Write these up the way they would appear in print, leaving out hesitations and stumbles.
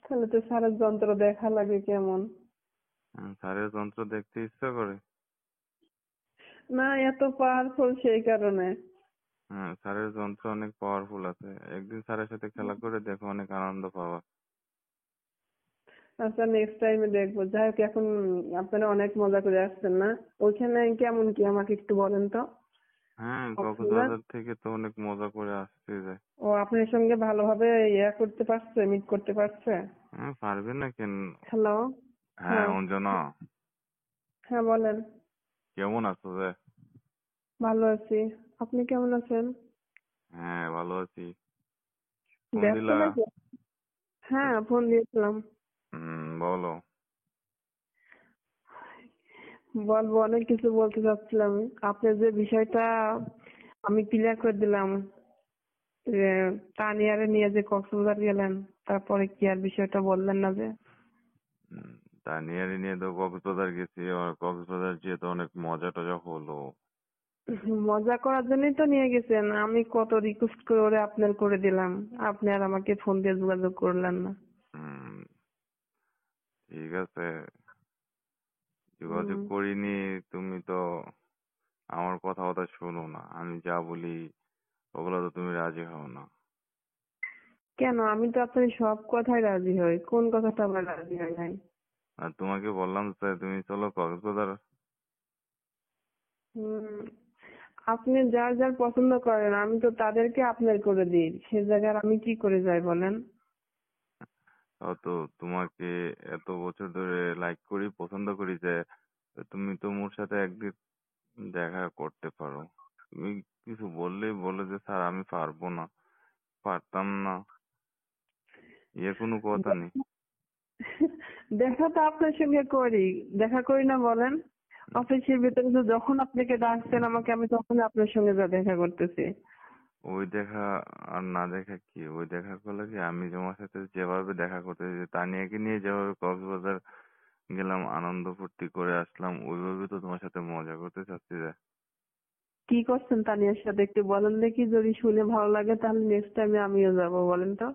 তাহলে তো স্যারের যন্ত্র দেখা লাগে কেমন? স্যারের যন্ত্র দেখতে ইচ্ছা করে। না, এত পাওয়ারফুল সেই কারণে। হ্যাঁ, স্যারের যন্ত্র অনেক পাওয়ারফুল আছে। একদিন স্যারের সাথে খেলা করে দেখো, অনেক আনন্দ পাবা। আচ্ছা, নেক্সট টাইমে দেখবো। যাই হোক, এখন আপনারা অনেক মজা করে আসছেন না? ওইখানে কেমন কি আমাকে একটু বলেন তো। হ্যাঁ, কক্সবাজার। কক্সবাজার থেকে তো অনেক মজা করে আসছে যায়। ও আপনার সঙ্গে ভালোভাবে করতে পারছে, মিট করতে পারছে? হ্যাঁ, পারবে না কেন? হ্যালো। হ্যাঁ, হ্যাঁ। অঞ্জনা, হ্যাঁ, বলেন। কেমন আছো যে? ভালো আছি। আপনি কেমন আছেন? হ্যাঁ, ভালো আছি। ফোন ব্যস্ত দিলা? নাকি? হ্যাঁ, ফোন দিয়েছিলাম। বলো। বলবো, অনেক কিছু বলতে চাচ্ছিলাম। আপনার যে বিষয়টা আমি ক্লিয়ার করে দিলাম, যে তানিয়ারে নিয়ে যে কক্সবাজার গেলেন, তারপরে কি আর বিষয়টা বললেন না যে? উম, তানিয়ারি নিয়ে তো কক্সবাজার গেছি, আর কক্সবাজার গিয়ে তো অনেক মজা টজা হলো। মজা করার জন্যই তো নিয়ে গেছেন। আমি কত রিকোয়েস্ট করে ওরে আপনার করে দিলাম, আপনি আর আমাকে ফোন দিয়ে যোগাযোগ করলেন না। হুম, ঠিক আছে, যোগাযোগ উম, করিনি। তুমি তো আমার কথা কথা শোনো না, আমি যা বলি ওগুলো তো তুমি রাজি হও না। কেন? আমি তো আপনার সব কথাই রাজি হই। কোন কথাটা আবার রাজি হয় নাই? আর তোমাকে বললাম যে তুমি চলো কক্সবাজার। হুম, আপনি যার যার পছন্দ করেন, আমি তো তাদেরকে আপনার করে দিই। সে জায়গায় আমি কি করে যাই বলেন? তো তোমাকে এত বছর ধরে লাইক করি, পছন্দ করি যে তুমি তো মোর সাথে একদিন দেখা করতে পারো। তুমি কিছু বললেই বলে যে স্যার আমি পারবো না, পারতাম না, কোনো কথা নেই। দেখা তো আপনার সঙ্গে করি, দেখা করি না বলেন? অফিসের ভিতরে তো যখন আপনাকে ডাকছেন আমাকে, আমি তখন আপনার সঙ্গে যা দেখা করতেছি। ওই দেখা আর না দেখা কি, ওই দেখা করলে কি আমি তোমার সাথে যেভাবে দেখা করতে যে তানিয়াকে নিয়ে যেভাবে কক্সবাজার গেলাম, আনন্দ ফুর্তি করে আসলাম, ওইভাবে তো তোমার সাথে মজা করতে চাচ্ছি যে। কি করছেন তানিয়ার সাথে একটু বলেন দেখি, যদি শুনে ভালো লাগে তাহলে নেক্সট টাইমে আমিও যাব, বলেন তো।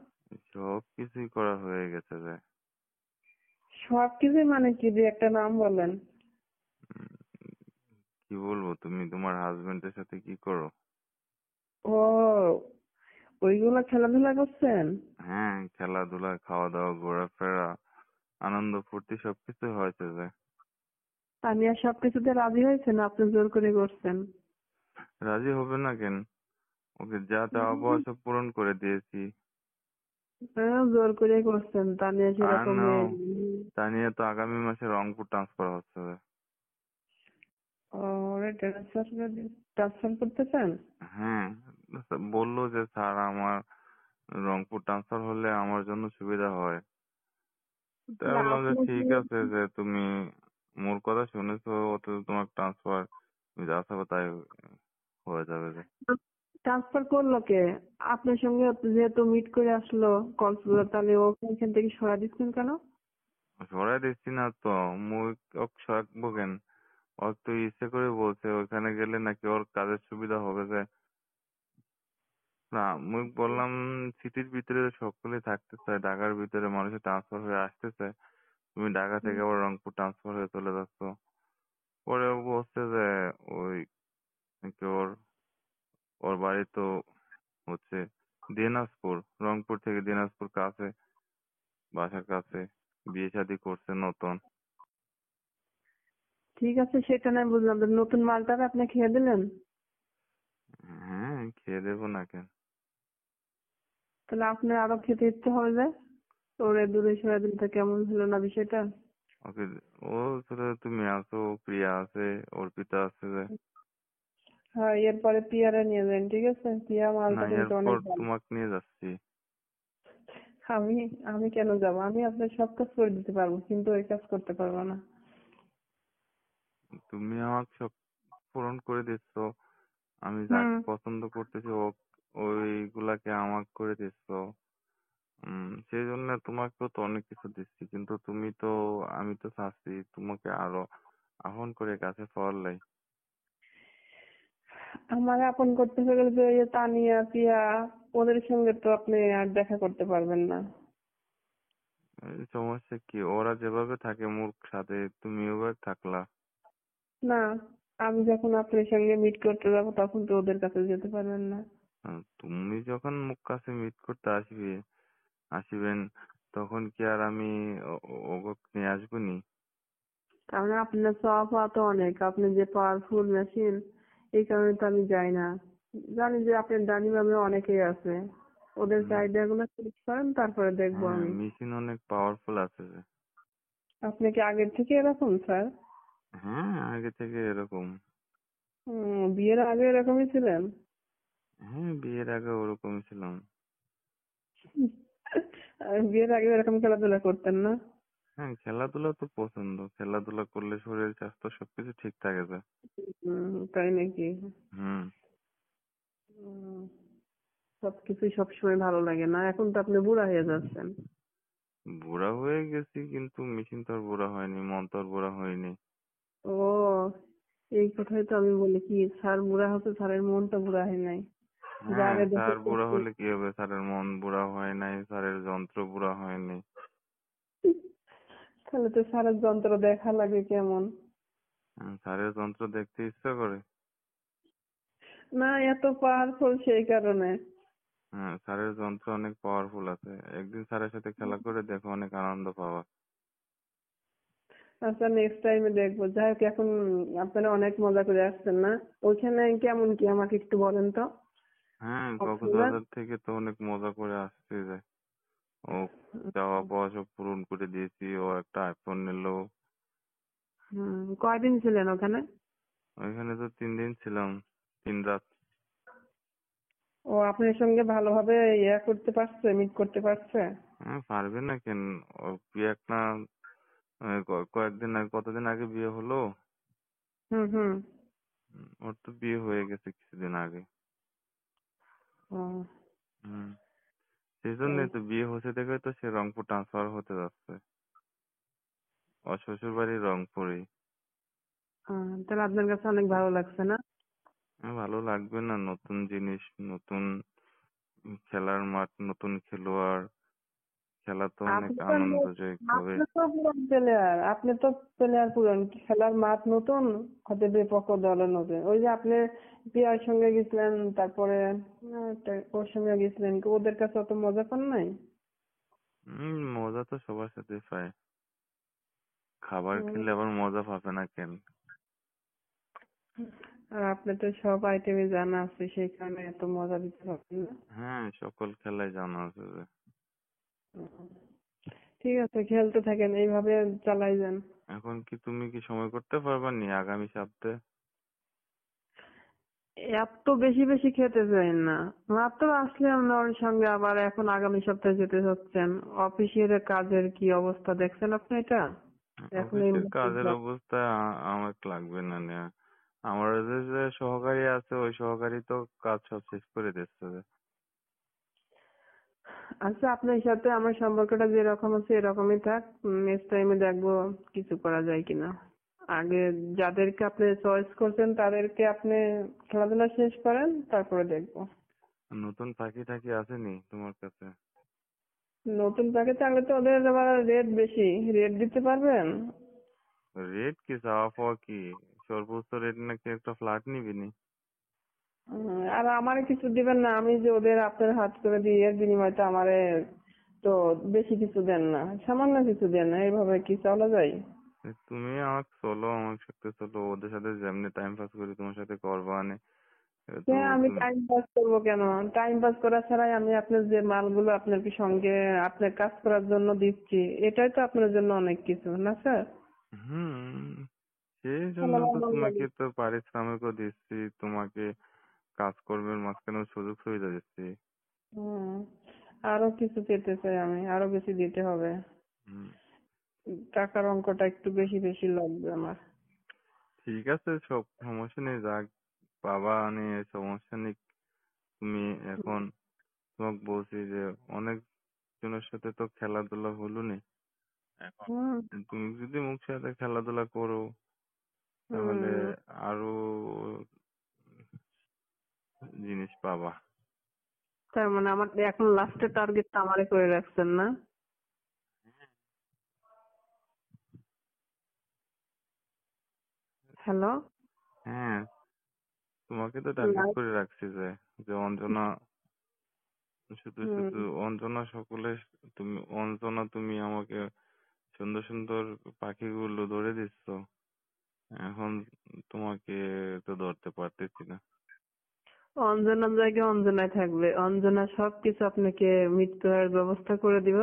সব কিছুই করা হয়ে গেছে যে। সবকিছু মানে কি, দিয়ে একটা নাম বলেন। উম, কি বলবো, তুমি তোমার হাজবেন্ডের সাথে কি করো? ও, ওইগুলা খেলাধুলা করছেন? হ্যাঁ, খেলাধুলা, খাওয়া দাওয়া, ঘোরাফেরা, আনন্দ ফুর্তি সবকিছু হয়েছে যে। তানিয়া সবকিছুতে রাজি হয়েছে না আপনি জোর করে করছেন? রাজি হবে না কেন? ওকে যা চাওয়া পাওয়া হুম, সব পূরণ করে দিয়েছি। জোর করে করছেন। তানিয়া আর সেরকম না, মেয়ে। তানিয়া তো আগামী মাসে রংপুর ট্রান্সফার হচ্ছে যে। ওরে ট্রান্সফার, ট্রান্সফার করতেছেন? হ্যাঁ, বললো যে স্যার আমার রংপুর ট্রান্সফার হলে আমার জন্য সুবিধা হয়। তাই তাহলে বললাম যে আপনি কি ঠিক আছে, যে তুমি মোর কথা শুনেছো, অত তোমার ট্রান্সফার তুমি যা চাবে তাই হয়ে যাবে যে। ট্রান্সফার করলো কে? আপনার সঙ্গে যেহেতু মিট করে আসলো কক্সবাজার, তাহলে ওখান থেকে সরা দিচ্ছেন কেন? সরাই দিচ্ছি না তো, মুই রাখবো কেন? ওর তো ইচ্ছে করে বলছে ওখানে গেলে নাকি ওর কাজের সুবিধা হবে যে। না, মুই বললাম সিটির ভিতরে সকলে থাকতে চায়, ঢাকার ভিতরে মানুষের ট্রান্সফার হয়ে আসতে চায়, তুমি ঢাকা থেকে আবার রংপুর ট্রান্সফার হয়ে চলে যাচ্ছ। পরে ও বলছে যে ওই নাকি ওর ওর বাড়ি তো হচ্ছে দিনাজপুর, রংপুর থেকে দিনাজপুর কাছে, বাসার কাছে, বিয়ে শাদী করছে নতুন। ঠিক আছে, সেটা নয় বুঝলাম, তো নতুন মালটাকে আপনি খেয়ে দিলেন? হ্যাঁ, খেয়ে দেবো না কেন? তাহলে আপনার আরো খেতে ইচ্ছে হবে যে। ওরে দূরে সরে দিনটা কেমন হলো না বিষয়টা? ওকে, ও ছোট, তুমি আছো, প্রিয়া আছে, অর্পিতা আছে যে। হ্যাঁ, এরপরে পিয়ারে নিয়ে যান, ঠিক আছে? পিয়া না, মালটা কিন্তু এরপর অনেক ভালো। তোমাকে নিয়ে যাচ্ছি। আমি আমি কেন যাব? আমি আপনার সব কাজ করে দিতে পারবো, কিন্তু ওই কাজ করতে পারবো না। তুমি আমাকে সব পূরণ করে দিচ্ছ, আমি হুম। যাকে পছন্দ করতেছি ওইগুলাকে আমাকে করে দিচ্ছ। সেই জন্য তোমাকেও তো অনেক কিছু দিচ্ছি, কিন্তু তুমি তো, আমি তো চাচ্ছি তোমাকে আরো আপন করে কাছে পাওয়ার লাই। আমার আপন করতে গেলে যে ওই যে তানিয়া, পিয়া, ওদের সঙ্গে তো আপনি আর দেখা করতে পারবেন না। সমস্যা কি, ওরা যেভাবে থাকে মূর্খ সাথে তুমিও ওভাবে থাকলা। না, আমি যখন আপনার সঙ্গে মিট করতে যাবো তখন তো ওদের কাছে যেতে পারবেন না। তুমি যখন মুখ কাছে মিট করতে আসিবেন, তখন কি আর আমি ওকে নিয়ে আসবো নি? কারণ আপনার চাওয়া পাওয়া তো অনেক, আপনি যে পাওয়ারফুল মেশিন, এই কারণে তো আমি যাই না। জানি যে আপনার ডানি বামে অনেকেই আছে, ওদের হুম, চাহিদা গুলো শেষ করেন, তারপরে দেখবো হ্যাঁ, আমি। মেশিন অনেক পাওয়ারফুল আছে যে। আপনি কি আগের থেকে এরকম স্যার? হ্যাঁ, আগে থেকে এরকম। বিয়ের আগে এরকমই ছিলেন? হ্যাঁ, বিয়ের আগে ওরকম ছিলাম। আর বিয়ের আগে এরকম খেলাধুলা করতেন না? হ্যাঁ, খেলাধুলা তো পছন্দ, খেলাধুলা করলে শরীর স্বাস্থ্য সবকিছু ঠিক থাকে যায়। তাই নাকি? হুম। উম, সবকিছুই সবসময় ভালো লাগে না, এখন তো আপনি বুড়া হয়ে যাচ্ছেন। বুড়া হয়ে গেছি, কিন্তু মেশিন তো আর বুড়া হয়নি, মন তো আর বুড়া হয়নি। ও, এই কথাই তো আমি বলি কি, স্যার বুড়া হচ্ছে, স্যারের মনটা বুড়া হয় নাই। হ্যাঁ, যারে দেখে স্যার বুড়া হলে কি হবে, স্যারের মন বুড়া হয় নাই, স্যারের যন্ত্র বুড়া হয়নি। তাহলে তো স্যারের যন্ত্র দেখা লাগে কেমন? স্যারের যন্ত্র দেখতে ইচ্ছা করে। না, এত পাওয়ারফুল সেই কারণে। হ্যাঁ, স্যারের যন্ত্র অনেক পাওয়ারফুল আছে, একদিন স্যারের সাথে খেলা করে দেখো, অনেক আনন্দ পাবা। আচ্ছা, নেক্সট টাইমে দেখবো। যাই হোক, এখন আপনারা অনেক মজা করে আসছেন না? ওইখানে কেমন কি আমাকে একটু বলেন তো। হ্যাঁ, কক্সবাজার। কক্সবাজার থেকে তো অনেক মজা করে আসতে যায়। ও চাওয়া পাওয়া সব পূরণ করে দিয়েছি, ও একটা আইফোন নিল। কয়দিন ছিলেন ওখানে? ওইখানে তো 3 দিন ছিলাম, 3 রাত। ও আপনার সঙ্গে ভালোভাবে ইয়া করতে পারছে, মিট করতে পারছে? হ্যাঁ, পারবে না কেন? ও একটা কয়েকদিন আগে, কতদিন আগে বিয়ে হলো। হুম হুম। ওর তো বিয়ে হয়ে গেছে কিছুদিন আগে। ও, হুম। সেই তাই। জন্যই তো, বিয়ে হচ্ছে দেখে তো সে রংপুর ট্রান্সফার হতে যাচ্ছে। ওর শ্বশুর বাড়ি রংপুরে। তাহলে আপনার কাছে অনেক ভালো লাগছে না? ভালো লাগবে না? নতুন জিনিস, নতুন খেলার মাঠ, নতুন খেলোয়াড়, খেলা তো অনেক আপনি তো আনন্দদায়ক হবে। আপনি তো পুরান প্লেয়ার, আপনি তো প্লেয়ার পুরান, খেলার মাঠ নতুন, হয়তো বিপক্ষ দলের নতুন। ওই যে আপনি পিয়ার সঙ্গে গেছিলেন, তারপরে ওর সঙ্গে গেছিলেন, কি ওদের কাছে অত মজা পান নাই? মজা তো সবার সাথে পায়, খাবার হুম, খেলে আবার মজা পাবে না কেন? আর আপনি তো সব আইটেমে জানা আছে, সেই কারণে এত মজা দিতে পারবেন না। হ্যাঁ, সকল খেলাই জানা আছে যে। হুম, ঠিক আছে, খেলতে থাকেন, এইভাবে চালাই যান। এখন কি তুমি কি সময় করতে পারবা নি আগামী সপ্তাহে? এত বেশি বেশি খেতে চাই না। মাত্র আসলাম না ওর সঙ্গে, আবার এখন আগামী সপ্তাহে যেতে চাচ্ছেন। অফিসের কাজের কি অবস্থা দেখছেন আপনি এটা? এখন এই অফিসের মুহূর্তে কাজের অবস্থা আমার লাগবে না নেয়া। আমার যে যে সহকারী আছে, ওই সহকারী তো কাজ সব শেষ করে দিচ্ছে যে। আচ্ছা, আপনার সাথে আমার সম্পর্কটা যেরকম আছে এরকমই থাক। নেক্সট টাইমে দেখবো কিছু করা যায় কিনা। আগে যাদেরকে আপনি চয়েস করছেন তাদেরকে আপনি খেলাধুলা শেষ করেন, তারপরে দেখবো। নতুন পাখি টাকি আসেনি তোমার কাছে? নতুন প্যাকেজ থাকলে তো ওদের আবার রেট বেশি, রেট দিতে পারবেন? রেট কি, চাওয়া পাওয়া কি? সর্বোচ্চ রেট নাকি একটা ফ্ল্যাট নিবি নি? আর আমারে কিছু দিবেন না? আমি যে ওদের আপনার হাত করে দিই, এর বিনিময়ে তো আমারে তো বেশি কিছু দেন না, সামান্য কিছু দেন না, এইভাবে কি চলা যায়? তুমি আমাকে চলো, আমার সাথে চলো, ওদের সাথে যেমনি টাইম পাস করি তোমার সাথে করবা আনে। তো হ্যাঁ, আমি তুমি টাইম পাস করবো কেন? টাইম পাস করা ছাড়াই আমি আপনার যে মালগুলো আপনার কি সঙ্গে আপনার কাজ করার জন্য দিচ্ছি, এটাই তো আপনার জন্য অনেক কিছু না স্যার? হুম, সেই তাহলে জন্য আমার তো ভালো লাগে। তোমাকে তো পারিশ্রমিকও দিচ্ছি, তোমাকে কাজকর্মের মাঝখানে সুযোগ সুবিধা দিচ্ছি। হুম, আরো কিছু পেতে চাই আমি, আরো বেশি দিতে হবে। হুম, টাকার অঙ্কটা একটু বেশি বেশি লাগবে আমার। ঠিক আছে, সব সমস্যা নেই, যাক বাবা নিয়ে সমস্যা নেই। তুমি এখন, তোমাকে বলছি যে অনেক জনের সাথে তো খেলাধুলা হলো নি, এখন হুম তুমি যদি মুখ সাথে খেলাধুলা করো, তাহলে হুম। আরো জিনিস পাবা। তার মানে আমার এখন লাস্টের টার্গেটটা আমারে করে রাখছেন না? হ্যালো। হ্যাঁ, তোমাকে তো টার্গেট করে রাখছি যে যে অঞ্জনা, শুধু শুধু অঞ্জনা সকলে, তুমি অঞ্জনা, তুমি আমাকে সুন্দর সুন্দর পাখিগুলো ধরে দিচ্ছ, এখন তোমাকে তো ধরতে পারতেছি না। অঞ্জনার জায়গায় অঞ্জনায় থাকবে, অঞ্জনা সবকিছু আপনাকে মৃত্যুর ব্যবস্থা করে দিব,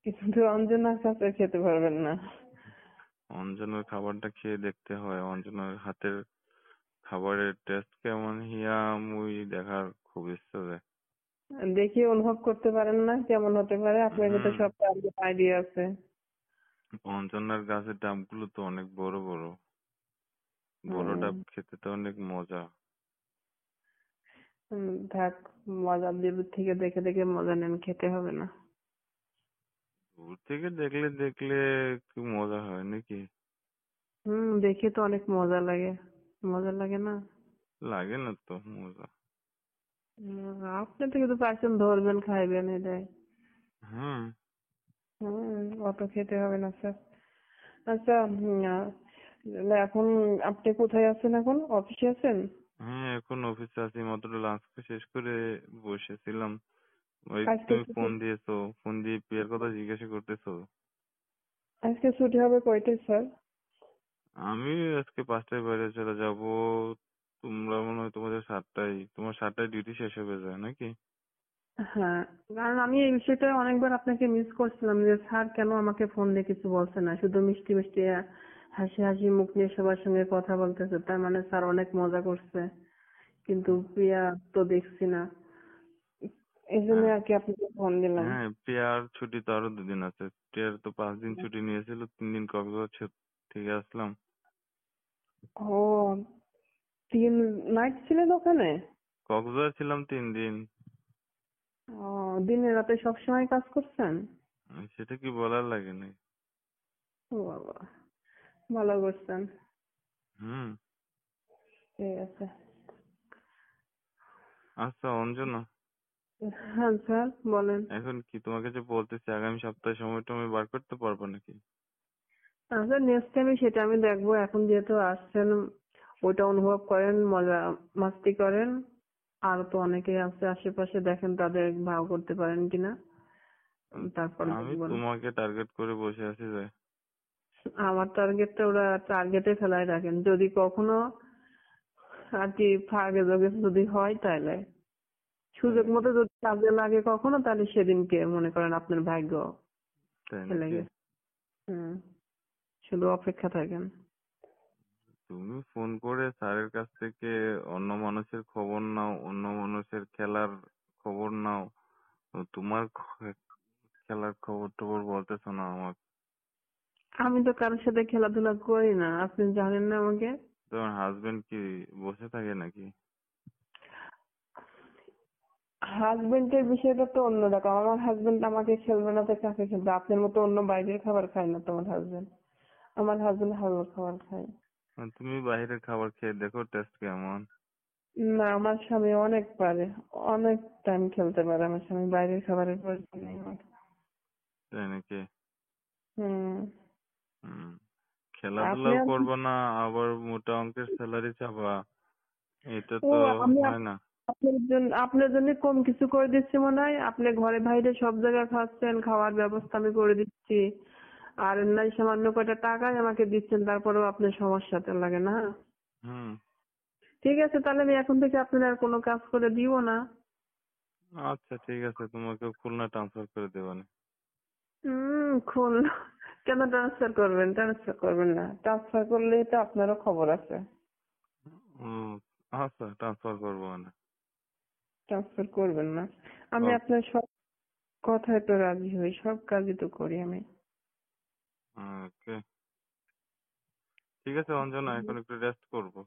কিন্তু অঞ্জনার কাছে খেতে পারবেন না। অঞ্জনার খাবারটা খেয়ে দেখতে হয়, অঞ্জনার হাতের খাবারের টেস্ট কেমন হিয়া মুই দেখার খুব ইচ্ছা যায়। দেখে অনুভব করতে পারেন না কেমন হতে পারে? আপনার কাছে হুম, সব আইডিয়া আছে। অঞ্জনার গাছের ডাবগুলো তো অনেক বড় বড়, বড় হুম। ডাব খেতে তো অনেক মজা। থাক, মজা দূর থেকে দেখে দেখে মজা নেন, খেতে হবে না। দূর থেকে দেখলে দেখলে কি মজা হয় নাকি? দেখে তো অনেক মজা লাগে। মজা লাগে না? লাগে না তো মজা। আপনি তো কিন্তু পারছেন, ধরবেন খাইবেন এটাই। হুম। অত খেতে হবে না স্যার। আচ্ছা, এখন আপনি কোথায় আছেন? এখন অফিসে আছেন? হ্যাঁ, এখন অফিসে আছি, মাত্র লাঞ্চ শেষ করে বসেছিলাম। ওই আজকে তুমি ছুটি। ফোন দিয়েছো, ফোন দিয়ে প্রিয়ার কথা জিজ্ঞাসা করতেছো। আজকে ছুটি হবে কয়টায় স্যার? আমি আজকে 5টায় বাইরে চলে যাব। তোমরা মনে হয় তোমাদের 7টায়, তোমার 7টায় ডিউটি শেষ হয়ে যায় নাকি? হ্যাঁ, কারণ আমি এই বিষয়টা অনেকবার আপনাকে মিস করছিলাম যে স্যার কেন আমাকে ফোন দিয়ে কিছু বলছে না, শুধু মিষ্টি মিষ্টি হাসি হাসি মুখ নিয়ে সবার সঙ্গে কথা বলতেছে, তার মানে স্যার অনেক মজা করছে। কিন্তু প্রিয়া তো দেখছি না, এই জন্য হ্যাঁ, আর কি আপনাকে ফোন দিলাম। হ্যাঁ, প্রিয়ার ছুটি তো আরো 2 দিন আছে। প্রিয়ার তো 5 দিন ছুটি নিয়েছিল, 3 দিন কক্সবাজার থেকে আসলাম। ও, 3 নাইট ছিলেন ওখানে? কক্সবাজার ছিলাম 3 দিন। ও, দিনে রাতে সবসময় কাজ করছেন? সেটা কি বলার লাগে না? ও বাবা, ভালো করছেন। হুম। ঠিক আছে। আচ্ছা অঞ্জনা, হ্যাঁ স্যার, বলেন। এখন কি তোমাকে যে বলতেছি, আগামী সপ্তাহে সময় টময় বার করতে পারবো নাকি? আচ্ছা, নেক্সট টাইমে সেটা আমি দেখবো। এখন যেহেতু আসছেন, ওটা অনুভব করেন, মজা মাস্তি করেন। আর তো অনেকেই আছে আশেপাশে, দেখেন তাদের ভাও করতে পারেন কিনা, উম, তারপর আমি দেখবেন। তোমাকে টার্গেট করে বসে আছি যে। আমার টার্গেটটা ওরা টার্গেটে ফেলায় রাখেন, যদি কখনো আর কি ফাঁকে যোগে যদি হয় তাহলে, তাই সুযোগ নাকি? মতো যদি কাজে লাগে কখনো, তাহলে সেদিনকে মনে করেন আপনার ভাগ্য তাই খেলে নাকি? গেছে। হুম, শুধু অপেক্ষা থাকেন। তুমি ফোন করে স্যারের কাছ থেকে অন্য মানুষের খবর নাও, অন্য মানুষের খেলার খবর নাও, তো তোমার খেলার খবর টবর বলতেছো না আমাকে। আমি তো কারোর সাথে খেলাধুলা করি না, আপনি জানেন না আমাকে। তোমার হাজবেন্ড কি বসে থাকে নাকি? হাজবেন্ডের বিষয়টা তো অন্যরকম। আমার হাজবেন্ড আমাকে খেলবে না তো কাকে খেলবে? আপনার মতো অন্য বাইরের খাবার খায় না তো আমার হাজবেন্ড। আমার হাজবেন্ড হালাল খাবার খায়। তুমি বাইরের খাবার খেয়ে দেখো টেস্ট কেমন। না, আমার স্বামী অনেক পারে, অনেক টাইম খেলতে পারে আমার স্বামী, বাইরের খাবারের প্রয়োজন নেই আমার। তাই নাকি? হুম। হুম। আপনি খেলাধুলাও করবো না, আবার মোটা অঙ্কের স্যালারি চাবা, এটা ও, তো আমি হয় না। আপনার জন্য কম কিছু করে দিচ্ছি মনে হয়? আপনি ঘরে বাইরে সব জায়গায় খাচ্ছেন, খাওয়ার ব্যবস্থা আমি করে দিচ্ছি, আর নাই সামান্য কয়টা টাকাই আমাকে দিচ্ছেন, তারপরেও আপনার সমস্যাতে লাগে না? হুম। ঠিক আছে, তাহলে আমি এখন থেকে আপনার আর কোনো কাজ করে দিব না। আচ্ছা ঠিক আছে, তোমাকে খুলনা ট্রান্সফার করে দেবানি। খুলনা? কেন ট্রান্সফার করবেন? ট্রান্সফার করবেন না, ট্রান্সফার করলে তো আপনারও খবর আছে। হুম। আচ্ছা ট্রান্সফার করবো মানে। ট্রান্সফার করবেন না? আমি আপনার সব কথায় তো রাজি হই, সব কাজই তো করি আমি। ওকে, ঠিক আছে অঞ্জনা, এখন একটু রেস্ট করবো।